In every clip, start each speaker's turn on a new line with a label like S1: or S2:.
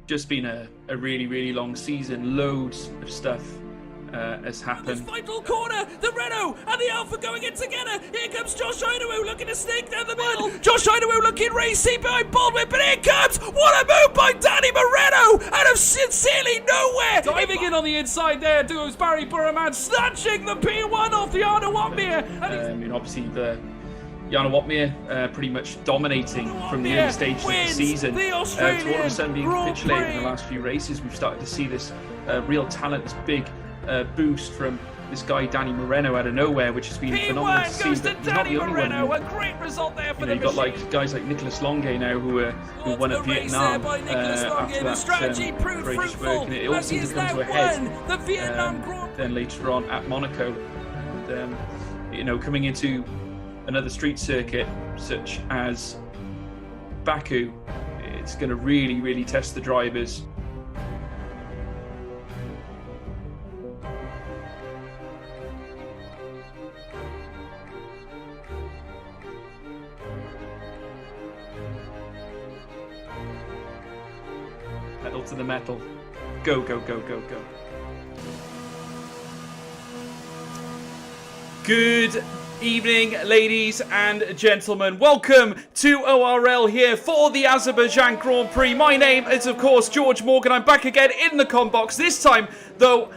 S1: just been a really, really long season. Loads of stuff has happened.
S2: Final corner, the Renault and the Alpha going in together. Here comes Josh Idawu looking to sneak down the middle. Josh Idawu looking racy behind Baldwin, but here comes, what a move by Danny Moreno out of sincerely nowhere. Diving in on the inside there, duos Barry Burraman snatching the P1 off the Arno Watmere.
S1: And obviously the Jana Watmere pretty much dominating from the early stages of the season to all of a sudden being capitulated in the last few races. We've started to see this real talent, this big boost from this guy Danny Moreno out of nowhere, which has been phenomenal to see. But he's not the only one.
S2: A great result there for
S1: you've got like guys like Nicolas Longue now who won at Vietnam after that courageous work, and it all seemed to come to a head then later on at Monaco. And, coming into another street circuit such as Baku, it's going to really, really test the drivers. Pedal to the metal. Go, go, go, go, go. Good evening, ladies and gentlemen. Welcome to ORL here for the Azerbaijan Grand Prix. My name is, of course, George Morgan. I'm back again in the com box. This time, though,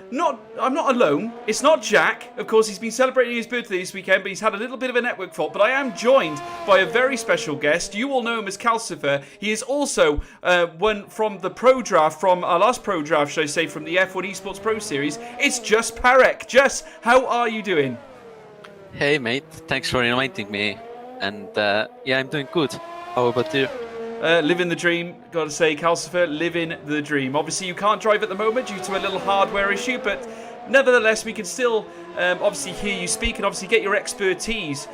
S1: I'm not alone. It's not Jack. Of course, he's been celebrating his birthday this weekend, but he's had a little bit of a network fault. But I am joined by a very special guest. You all know him as Calcifer. He is also one from the Pro Draft, from our last Pro Draft, should I say, from the F1 Esports Pro Series. It's Jus Parek. Jus, how are you doing?
S3: Hey mate, thanks for inviting me, and yeah, I'm doing good. How about you?
S1: Living the dream, gotta say, Calcifer, living the dream. Obviously you can't drive at the moment due to a little hardware issue, but nevertheless we can still obviously hear you speak and obviously get your expertise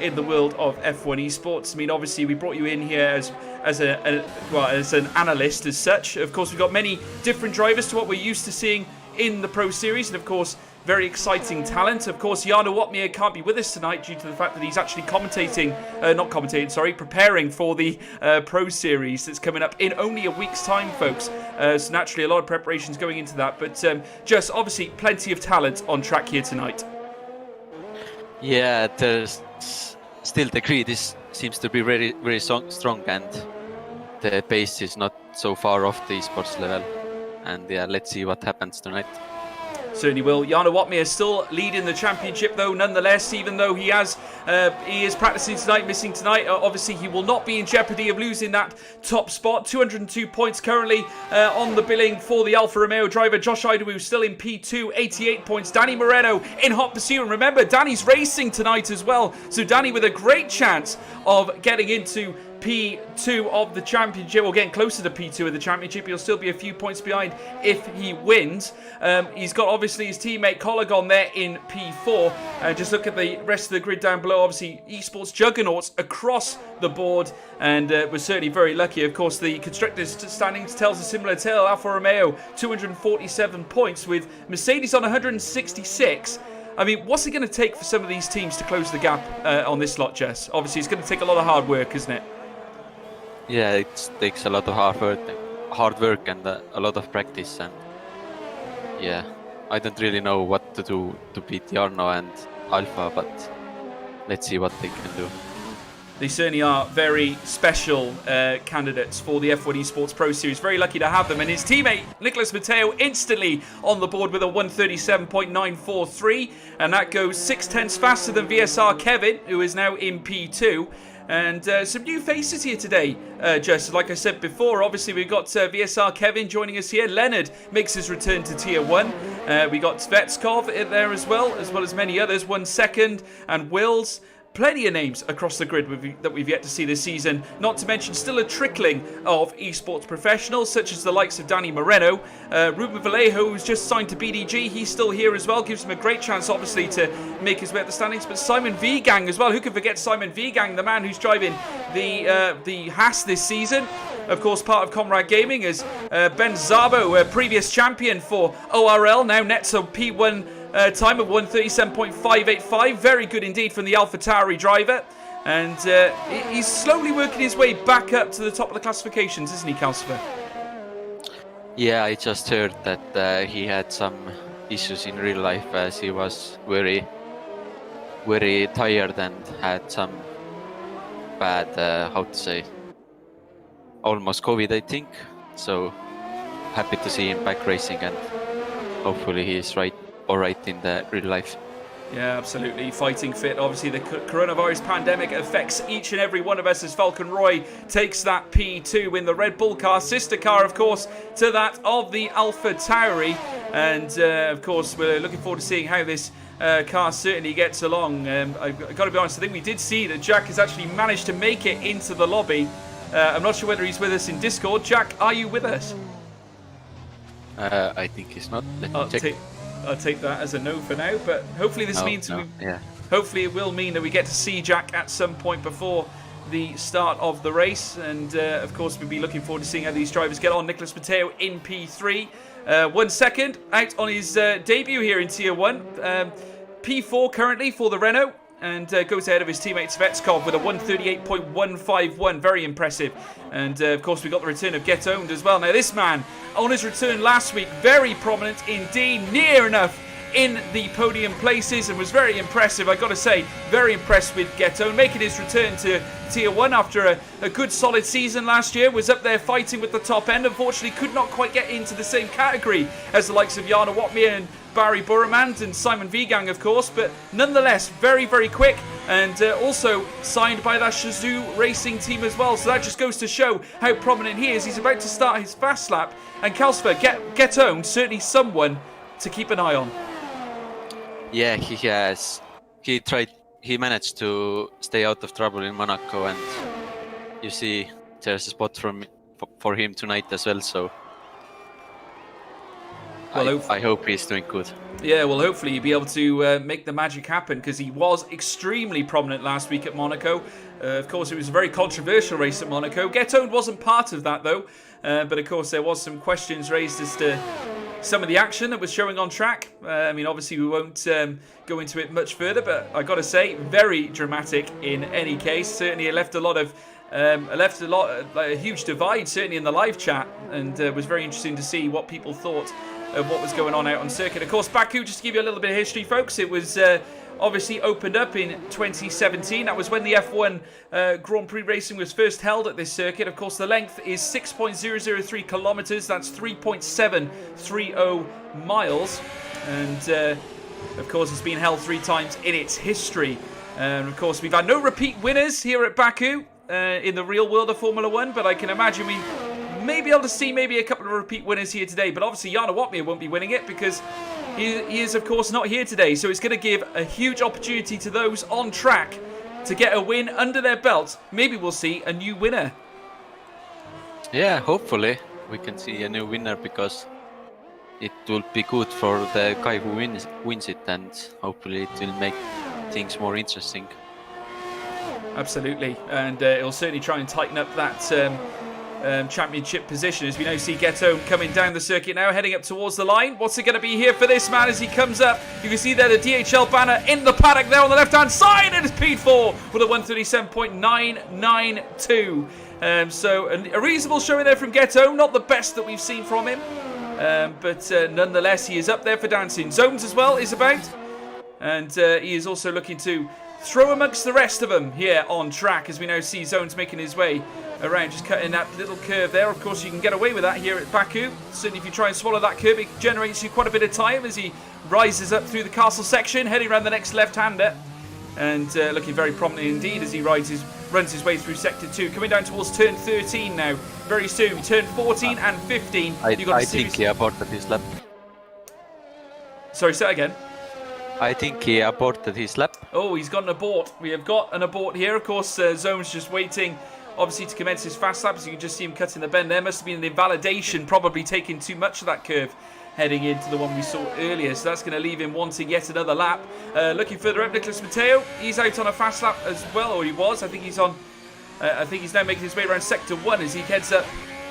S1: in the world of F1 esports. I mean, obviously we brought you in here as an analyst as such. Of course, we've got many different drivers to what we're used to seeing in the Pro Series, and of course very exciting talent. Of course, Jana Watmere can't be with us tonight due to the fact that he's actually preparing for the Pro Series that's coming up in only a week's time, folks. So naturally, a lot of preparations going into that. But just obviously plenty of talent on track here tonight.
S3: Yeah, there's still the grid seems to be very, very strong, and the pace is not so far off the esports level. And yeah, let's see what happens tonight.
S1: Certainly will. Jana Watmere still leading the championship, though, nonetheless, even though he is practicing tonight, missing tonight. Obviously, he will not be in jeopardy of losing that top spot. 202 points currently on the billing for the Alfa Romeo driver. Josh Idawu still in P2, 88 points. Danny Moreno in hot pursuit. And remember, Danny's racing tonight as well. So Danny with a great chance of getting into P2 of the championship, or getting closer to P2 of the championship. He'll still be a few points behind if he wins. He's got obviously his teammate Colligon there in P4. Just look at the rest of the grid down below. Obviously, esports juggernauts across the board, and we're certainly very lucky. Of course, the constructors standings tells a similar tale. Alfa Romeo 247 points with Mercedes on 166. I mean, what's it going to take for some of these teams to close the gap on this slot, Jess? Obviously, it's going to take a lot of hard work, isn't it?
S3: Yeah, it takes a lot of hard work and a lot of practice, and yeah, I don't really know what to do to beat Jarno and Alpha, but let's see what they can do.
S1: They certainly are very special candidates for the F1 Esports Pro Series. Very lucky to have them. And his teammate, Nicholas Matteo, instantly on the board with a 137.943. And that goes 0.6 faster than VSR Kevin, who is now in P2. And some new faces here today, just like I said before. Obviously, we've got VSR Kevin joining us here. Leonard makes his return to Tier 1. We got Svetskov in there as well as many others. 1 second, and Wills. Plenty of names across the grid that we've yet to see this season. Not to mention still a trickling of esports professionals, such as the likes of Danny Moreno. Ruben Vallejo, who's just signed to BDG, he's still here as well. Gives him a great chance, obviously, to make his way up the standings. But Simon Vigang as well. Who can forget Simon Vigang, the man who's driving the Haas this season? Of course, part of Comrade Gaming is Ben Zabo, a previous champion for ORL, now nets a P1 time of 137.585. Very good indeed from the AlphaTauri driver. And he's slowly working his way back up to the top of the classifications, isn't he, Calcifer?
S3: Yeah, I just heard that he had some issues in real life as he was very, very tired and had some bad, how to say, almost COVID, I think. So happy to see him back racing, and hopefully he's all right in the real life.
S1: Yeah, absolutely. Fighting fit. Obviously, the coronavirus pandemic affects each and every one of us as Falcon Roy takes that P2 in the Red Bull car, sister car, of course, to that of the Alpha Tauri. And, of course, we're looking forward to seeing how this car certainly gets along. I've got to be honest, I think we did see that Jack has actually managed to make it into the lobby. I'm not sure whether he's with us in Discord. Jack, are you with us?
S3: I think he's not. Let me check.
S1: I'll take that as a no for now, but hopefully this means hopefully it will mean that we get to see Jack at some point before the start of the race, and of course we'll be looking forward to seeing how these drivers get on. Nicholas Matteo in P3, 1 second out on his debut here in Tier 1, P4 currently for the Renault, and goes ahead of his teammate Svetskov with a 138.151, very impressive. And of course we got the return of Get Owned as well. Now this man, on his return last week, very prominent indeed, near enough in the podium places, and was very impressive. I got to say, very impressed with Get Owned, making his return to Tier 1 after a good solid season last year. Was up there fighting with the top end. Unfortunately could not quite get into the same category as the likes of Jarno Watmir and Barry Burremand and Simon Vigang, of course, but nonetheless very, very quick, and also signed by that Shazoo racing team as well. So that just goes to show how prominent he is. He's about to start his fast lap, and Kalsper, Get Owned, certainly someone to keep an eye on.
S3: Yeah, he has. He managed to stay out of trouble in Monaco, and you see there's a spot for him tonight as well. So well, I hope he's doing good.
S1: Yeah, well, hopefully you'll be able to make the magic happen, because he was extremely prominent last week at Monaco. Of course, it was a very controversial race at Monaco. Get Owned wasn't part of that, though. But, of course, there was some questions raised as to some of the action that was showing on track. I mean, obviously, we won't go into it much further, but I got to say, very dramatic in any case. Certainly, it left a huge divide, certainly in the live chat, and was very interesting to see what people thought of what was going on out on circuit. Of course, Baku, just to give you a little bit of history, folks, it was obviously opened up in 2017. That was when the F1 Grand Prix racing was first held at this circuit. Of course, the length is 6.003 kilometers. That's 3.730 miles. And, of course, it's been held 3 times in its history. And, of course, we've had no repeat winners here at Baku in the real world of Formula 1, but I can imagine we may be able to see maybe a couple of repeat winners here today. But obviously Jarno Watmir won't be winning it because he is, of course, not here today. So it's going to give a huge opportunity to those on track to get a win under their belt. Maybe we'll see a new winner.
S3: Yeah, hopefully we can see a new winner, because it will be good for the guy who wins it, and hopefully it will make things more interesting.
S1: Absolutely, and it'll certainly try and tighten up that championship position, as we now see Get Owned coming down the circuit now, heading up towards the line. What's it going to be here for this man as he comes up? You can see there the DHL banner in the paddock there on the left hand side, and it's P4 with a 137.992. So a reasonable showing there from Get Owned, not the best that we've seen from him, but nonetheless he is up there for dancing. Zones as well is about, and he is also looking to throw amongst the rest of them here on track, as we now see Zones making his way around, just cutting that little curve there. Of course, you can get away with that here at Baku. Certainly, if you try and swallow that curve, it generates you quite a bit of time as he rises up through the castle section, heading around the next left-hander, and looking very prominent indeed as he runs his way through Sector 2, coming down towards Turn 13 now. Very soon, Turn 14 and 15.
S3: I think he aborted his lap.
S1: Sorry, say that again.
S3: I think he aborted his lap.
S1: Oh, he's got an abort. We have got an abort here. Of course, Zone's just waiting, obviously, to commence his fast lap. So you can just see him cutting the bend there. Must have been an invalidation, probably taking too much of that curve heading into the one we saw earlier. So that's going to leave him wanting yet another lap. Looking further up, Nicholas Matteo. He's out on a fast lap as well, or he was. I think he's on. I think he's now making his way around Sector 1 as he heads up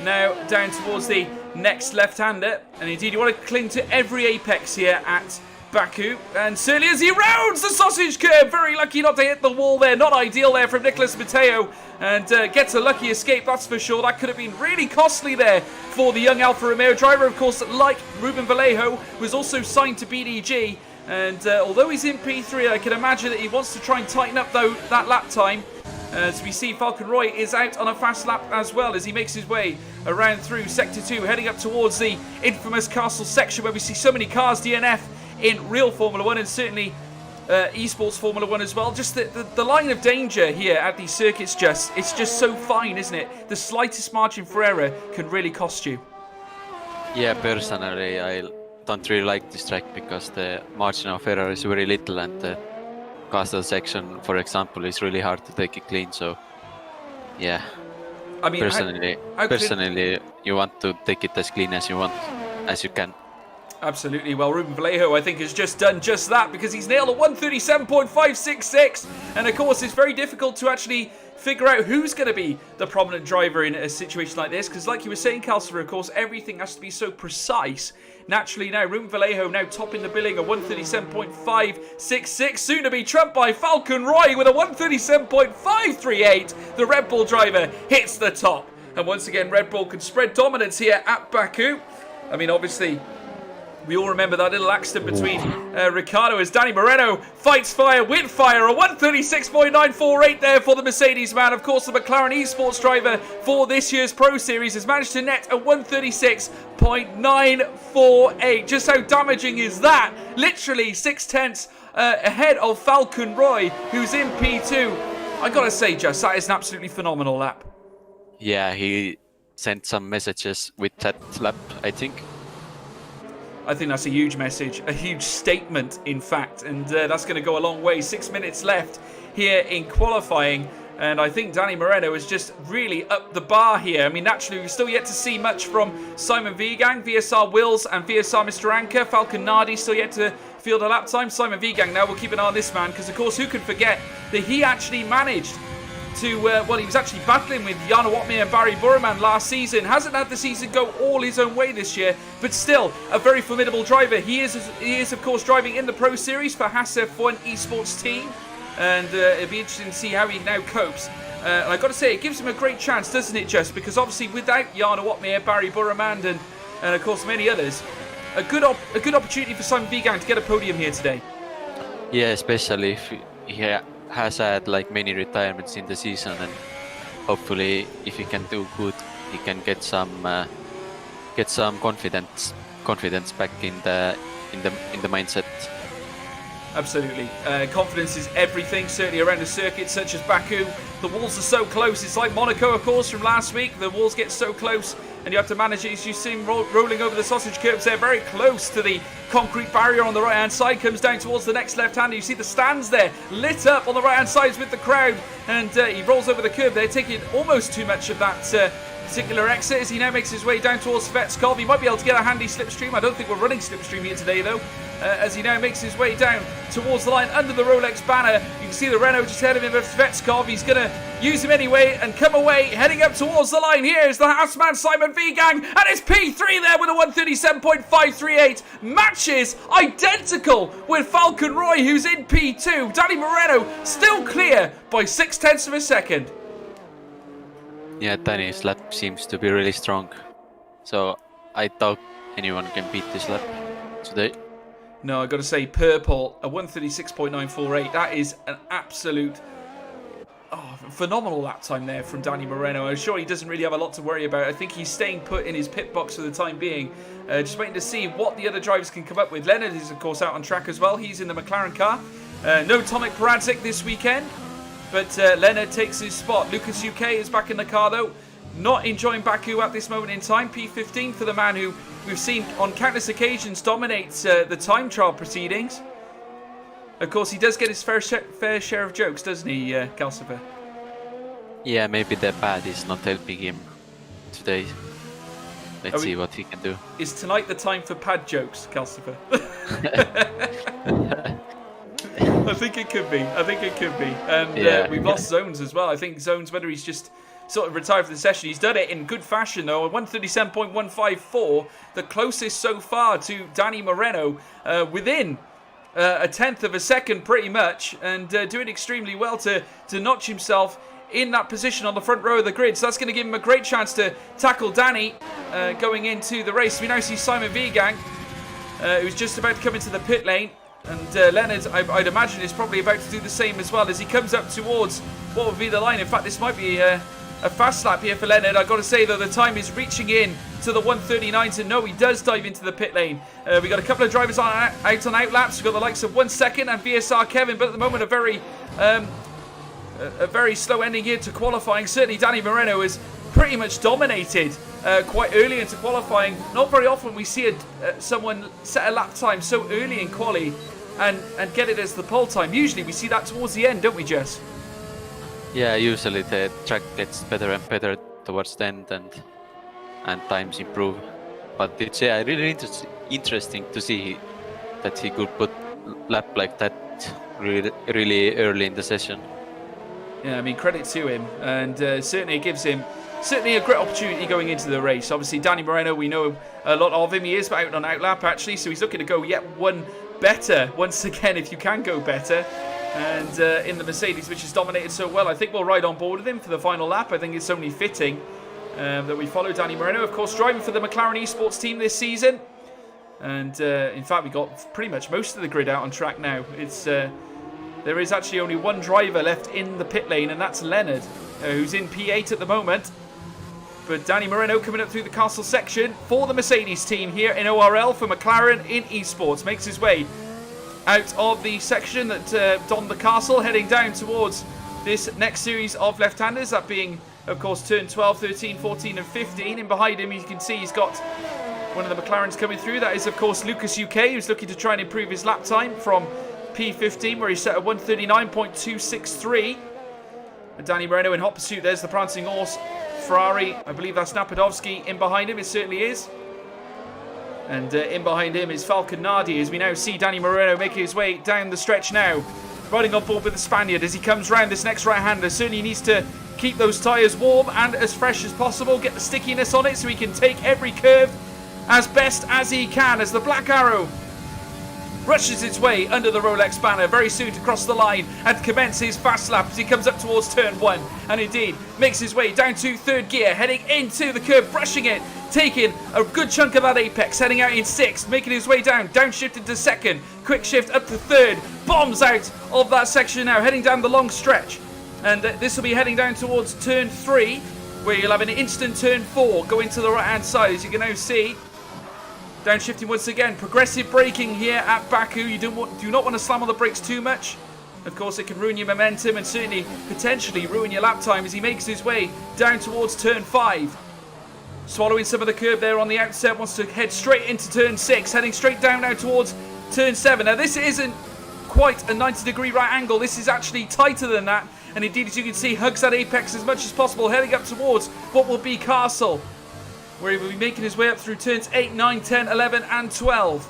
S1: now down towards the next left-hander. And indeed, you want to cling to every apex here at Baku, and certainly as he rounds the sausage curb, very lucky not to hit the wall there, not ideal there from Nicholas Matteo, and gets a lucky escape, that's for sure. That could have been really costly there for the young Alfa Romeo driver, of course, like Ruben Vallejo, was also signed to BDG, and although he's in P3, I can imagine that he wants to try and tighten up though that lap time. As we see, Falcon Roy is out on a fast lap as well as he makes his way around through Sector 2, heading up towards the infamous Castle section where we see so many cars DNF in real Formula 1 and certainly esports Formula 1 as well. Just the line of danger here at these circuits, it's just so fine, isn't it? The slightest margin for error can really cost you.
S3: Yeah, personally, I don't really like this track because the margin of error is very little and the castle section, for example, is really hard to take it clean. So, yeah. I mean, personally, you want to take it as clean as you can.
S1: Absolutely. Well, Ruben Vallejo, I think, has just done just that because he's nailed a 137.566. And of course, it's very difficult to actually figure out who's going to be the prominent driver in a situation like this. Because like you were saying, Calcifer, of course, everything has to be so precise. Naturally now, Ruben Vallejo now topping the billing, a 137.566. Soon to be trumped by Falcon Roy with a 137.538. The Red Bull driver hits the top. And once again, Red Bull can spread dominance here at Baku. I mean, obviously, we all remember that little accident between Ricciardo as Danny Moreno fights fire with fire. A 136.948 there for the Mercedes man. Of course, the McLaren esports driver for this year's Pro Series has managed to net a 136.948. Just how damaging is that? Literally 6/10 ahead of Falcon Roy, who's in P2. I gotta say, Just, that is an absolutely phenomenal lap.
S3: Yeah, he sent some messages with that lap, I think.
S1: I think that's a huge message, a huge statement, in fact, and that's going to go a long way. 6 minutes left here in qualifying, and I think Danny Moreno has just really upped the bar here. I mean, naturally, we've still yet to see much from Simon Vigang, VSR Wills, and VSR Mr. Anker. Falcon Nardi still yet to field a lap time. Simon Vigang now, we'll keep an eye on this man, because, of course, who could forget that he actually managed to, well, he was actually battling with Jana Watmir and Barry Burman last season. Hasn't had the season go all his own way this year, but still a very formidable driver. He is of course, driving in the Pro Series for Haas F1 esports team, and it'll be interesting to see how he now copes. And I've got to say, it gives him a great chance, doesn't it, Just? Because obviously without Jana Watmir, Barry Burman, and of course many others, a good opportunity for Simon Vigang to get a podium here today.
S3: Yeah, especially if he has had like many retirements in the season, and hopefully if he can do good, he can get some confidence back in the mindset.
S1: Absolutely. Confidence is everything, certainly around a circuit such as Baku. The walls are so close. It's like Monaco, of course, from last week. The walls get so close, and you have to manage it. As you see him rolling over the sausage curbs there, very close to the concrete barrier on the right-hand side. Comes down towards the next left-hander. You see the stands there lit up on the right-hand sides with the crowd, and he rolls over the curb there, taking almost too much of that particular exit as he now makes his way down towards Svetskov. He might be able to get a handy slipstream. I don't think we're running slipstream here today, though. As he now makes his way down towards the line under the Rolex banner. You can see the Renault just ahead of him of Svetskov. He's going to use him anyway and come away, heading up towards the line. Here is the Haasman Simon Vigang, and it's P3 there with a 137.538. Matches identical with Falcon Roy, who's in P2. Danny Moreno still clear by 0.6 of a second.
S3: Yeah, Danny's lap seems to be really strong. So I doubt anyone can beat this lap today.
S1: No, I've got to say, purple, a 136.948. That is an absolute phenomenal lap time there from Danny Moreno. I'm sure he doesn't really have a lot to worry about. I think he's staying put in his pit box for the time being. Just waiting to see what the other drivers can come up with. Leonard is, of course, out on track as well. He's in the McLaren car. No Tomek Paradzik this weekend, but Leonard takes his spot. Lucas UK is back in the car, though. Not enjoying Baku at this moment in time. P15 for the man who we've seen on countless occasions dominates the time trial proceedings. Of course, he does get his fair share of jokes, doesn't he, Calcifer?
S3: Yeah, maybe the pad is not helping him today. Let's see what he can do.
S1: Is tonight the time for pad jokes, Calcifer? I think it could be. And we've lost Zones as well. I think Zones, whether he's just sort of retired for the session, he's done it in good fashion though. A 137.154, the closest so far to Danny Moreno, within a tenth of a second pretty much, and doing extremely well to notch himself in that position on the front row of the grid. So that's going to give him a great chance to tackle Danny going into the race. We now see Simon Vigang, who's just about to come into the pit lane. And Leonard, I'd imagine, is probably about to do the same as well as he comes up towards what would be the line. In fact, this might be a fast lap here for Leonard. I've got to say, though, the time is reaching in to the 1:39, so no, he does dive into the pit lane. We got a couple of drivers out on out laps. We've got the likes of 1 second and VSR Kevin, but at the moment a very slow ending here to qualifying. Certainly Danny Moreno has pretty much dominated quite early into qualifying. Not very often we see someone set a lap time so early in quali and get it as the pole time. Usually we see that towards the end, don't we, Jess?
S3: Yeah, usually the track gets better and better towards the end, and times improve. But it's really interesting to see that he could put lap like that really early in the session.
S1: Yeah, I mean, credit to him, and certainly it gives him a great opportunity going into the race. Obviously, Danny Moreno, we know a lot of him. He is out on outlap, actually, so he's looking to go yet one better, once again, if you can go better. And in the Mercedes, which has dominated so well, I think we'll ride on board with him for the final lap. I think it's only fitting that we follow Danny Moreno, of course, driving for the McLaren Esports team this season. And in fact, we got pretty much most of the grid out on track now. It's there is actually only one driver left in the pit lane, and that's Leonard, who's in P8 at the moment. But Danny Moreno coming up through the castle section for the Mercedes team here in ORL for McLaren in Esports. Makes his way out of the section that donned the castle, heading down towards this next series of left-handers, that being, of course, turn 12, 13, 14 and 15. And behind him, you can see he's got one of the McLarens coming through. That is, of course, Lucas UK, who's looking to try and improve his lap time from P15, where he set a 1:39.263. And Danny Moreno in hot pursuit. There's the prancing horse, Ferrari. I believe that's Napadovsky in behind him. It certainly is. And in behind him is Falcon Nardi, as we now see Danny Moreno making his way down the stretch now, riding on board with the Spaniard as he comes round this next right-hander. Certainly needs to keep those tyres warm and as fresh as possible, get the stickiness on it so he can take every curve as best as he can, as the Black Arrow rushes its way under the Rolex banner, very soon to cross the line and commence his fast lap as he comes up towards turn 1, and indeed makes his way down to third gear, heading into the curve, brushing it, taking a good chunk of that apex, heading out in 6th, making his way down, downshift into 2nd, quick shift up to 3rd, bombs out of that section now, heading down the long stretch. And this will be heading down towards turn 3, where you'll have an instant turn 4 going to the right hand side, as you can now see. Downshifting once again, progressive braking here at Baku. You do not want to slam on the brakes too much. Of course, it can ruin your momentum and certainly potentially ruin your lap time as he makes his way down towards turn 5. Swallowing some of the curve there on the outset, wants to head straight into turn 6, heading straight down now towards turn 7. Now, this isn't quite a 90-degree right angle. This is actually tighter than that. And indeed, as you can see, hugs that apex as much as possible, heading up towards what will be Castle, where he will be making his way up through turns 8, 9, 10, 11 and 12.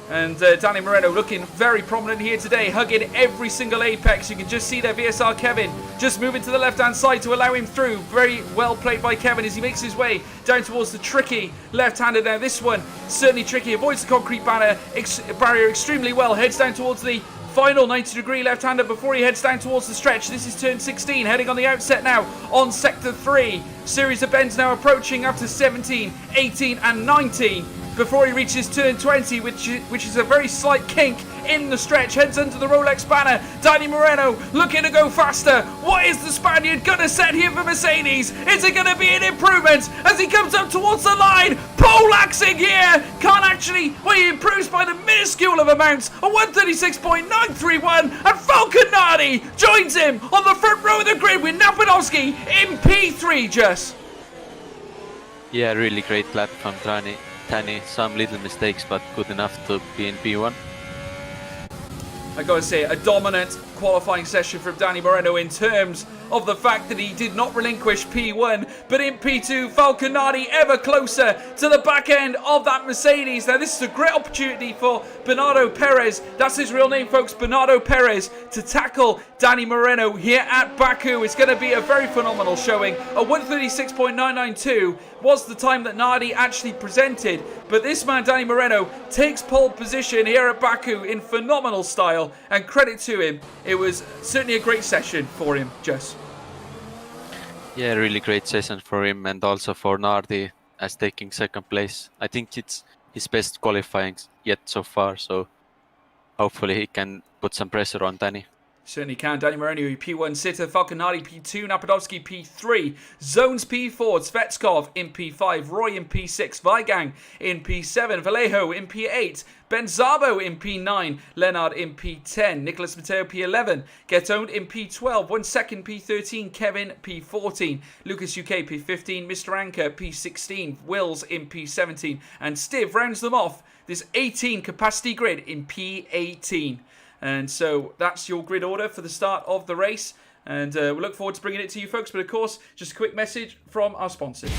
S1: And Danny Moreno looking very prominent here today, hugging every single apex. You can just see there VSR Kevin just moving to the left-hand side to allow him through. Very well played by Kevin as he makes his way down towards the tricky left-hander. Now this one, certainly tricky, avoids the concrete barrier extremely well, heads down towards the final 90-degree left-hander before he heads down towards the stretch. This is turn 16, heading on the outset now on sector 3. Series of bends now approaching up to 17, 18 and 19 before he reaches turn 20, which is a very slight kink in the stretch. Heads under the Rolex banner. Danny Moreno looking to go faster. What is the Spaniard going to set here for Mercedes? Is it going to be an improvement as he comes up towards the line? Poleaxing here. Can't actually, well, he improves by the minuscule of amounts. A 136.931, and Falcon Nardi joins him on the front row of the grid with Napadovsky in P3, Jess.
S3: Yeah, really great lap from Danny. Some little mistakes, but good enough to be in P1.
S1: I gotta say, a dominant qualifying session from Danny Moreno in terms of the fact that he did not relinquish P1, but in P2, Falconati ever closer to the back end of that Mercedes. Now, this is a great opportunity for Bernardo Perez, that's his real name, folks, Bernardo Perez, to tackle Danny Moreno here at Baku. It's going to be a very phenomenal showing. A 136.992 was the time that Nardi actually presented, but this man, Danny Moreno, takes pole position here at Baku in phenomenal style, and credit to him. It was certainly a great session for him, Jess.
S3: Yeah, really great session for him and also for Nardi as taking second place. I think it's his best qualifying yet so far, so hopefully he can put some pressure on Danny.
S1: Certainly can. Danny Moreno, P1 sitter, Falconati P2, Napadovsky P3, Zones P4, Svetskov in P5, Roy in P6, Weigang in P7, Vallejo in P8, Benzabo in P9, Leonard in P10, Nicholas Matteo P11, Getoned in P12, 1 second P13, Kevin P14, Lucas UK P15, Mr. Anker P16, Wills in P17, and Stiv rounds them off this 18 capacity grid in P18. And so that's your grid order for the start of the race. And we look forward to bringing it to you folks. But of course, just a quick message from our sponsors.